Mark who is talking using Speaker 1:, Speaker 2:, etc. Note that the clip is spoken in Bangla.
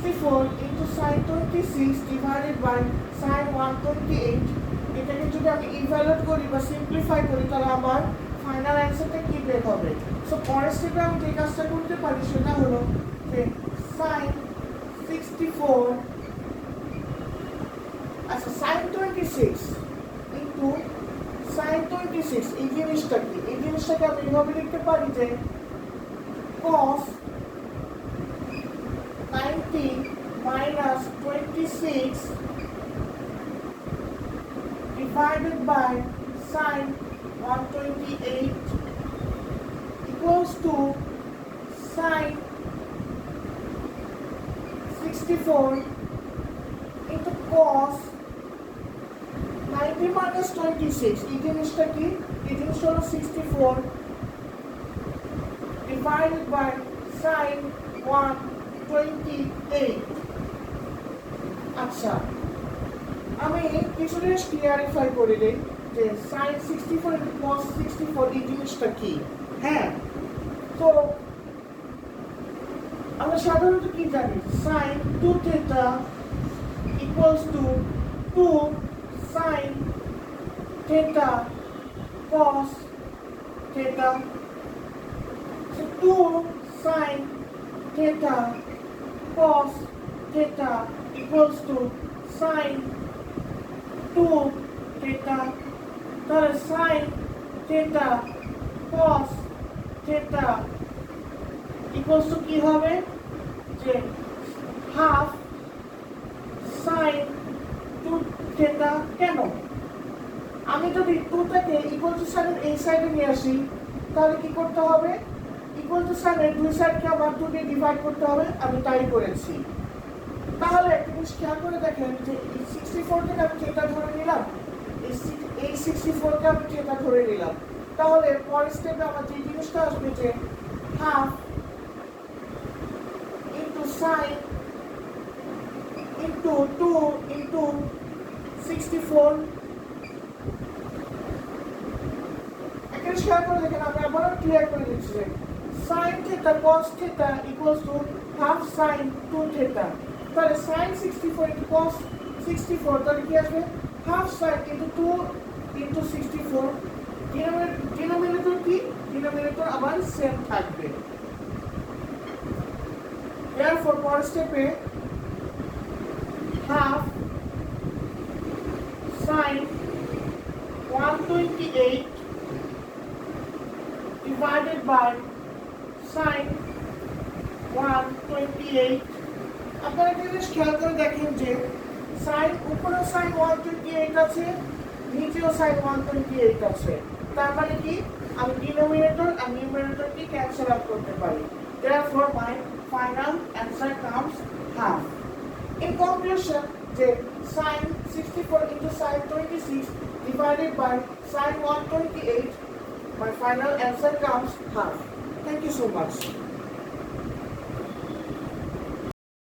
Speaker 1: 64 into sin 26 divided by sin 128 এটাকে যদি আমি ইভ্যালুয়েট করি বা সিম্পলিফাই করি তাহলে আমার ফাইনাল অ্যান্সারটা কি বের হবে। সো পরের স্টেপে আমি যে কাজটা করতে পারি সেটা হলো যে sin 64 আচ্ছা sin 26 into sin 26 এই জিনিসটাকে আমি এভাবে লিখতে পারি যে cos 90 minus 26 divided by sin 128 equals to sin 64 into cos 90 minus 26 এই জিনিসটা কি? এই জিনিসটা হলো 64 divided by sin 128 আচ্ছা আমি কিছু জিনিস ক্লিয়ারিফাই করে দিই যে sin 64 into cos 64 এই জিনিসটা কি। হ্যাঁ, তো আমরা সাধারণত কি জানি sin 2 theta equals to 2 sin theta cos theta. So 2 sin theta cos theta equals to sin 2 theta. তাহলে sin theta cos theta equals to কি হবে যে half sin 2 theta। কেন? আমি যদি 2টাকে ইকুয়াল টু সাইনের এই সাইডে নিয়ে আসি তাহলে কি করতে হবে? ইকুয়াল টু সাইনের দুই সাইডকে আবার 2 দিয়ে ডিভাইড করতে হবে। আমি তাই করেছি। তাহলে একটা জিনিস খেয়াল করে দেখেন যে এই 64 কে আমি থিটা ধরে নিলাম, এই 64 কে আমি থিটা ধরে নিলাম। তাহলে পরের স্টেপে আমার যে জিনিসটা আসবে যে half into sign into 2 into 64। একটা শেয়ার করে দেখেন, আমি আবারও ক্লিয়ার করে দিচ্ছি যে sin theta cos theta equals to half sin 2 theta। তাহলে sin 64 into cos 64 তাহলে কি আসবে half sin into 2 into 64। Denominator কি? ডিনোমিনেটর আবার সেম থাকবে। therefore পরের স্টেপে half sin 128 divided by sin 128। আপনারা একটা জিনিস খেয়াল করে দেখেন যে sin উপরে sin 128 আছে, নিচেও sin 128 আছে। তার মানে কি আমি ডিনোমিনেটর আর নিউমারেটর কি ক্যান্সেল আউট করতে পারি। therefore my final answer comes half। in conclusion যে sin 64 into sin 26 divided by sin 128, my final answer comes half. Thank you so much.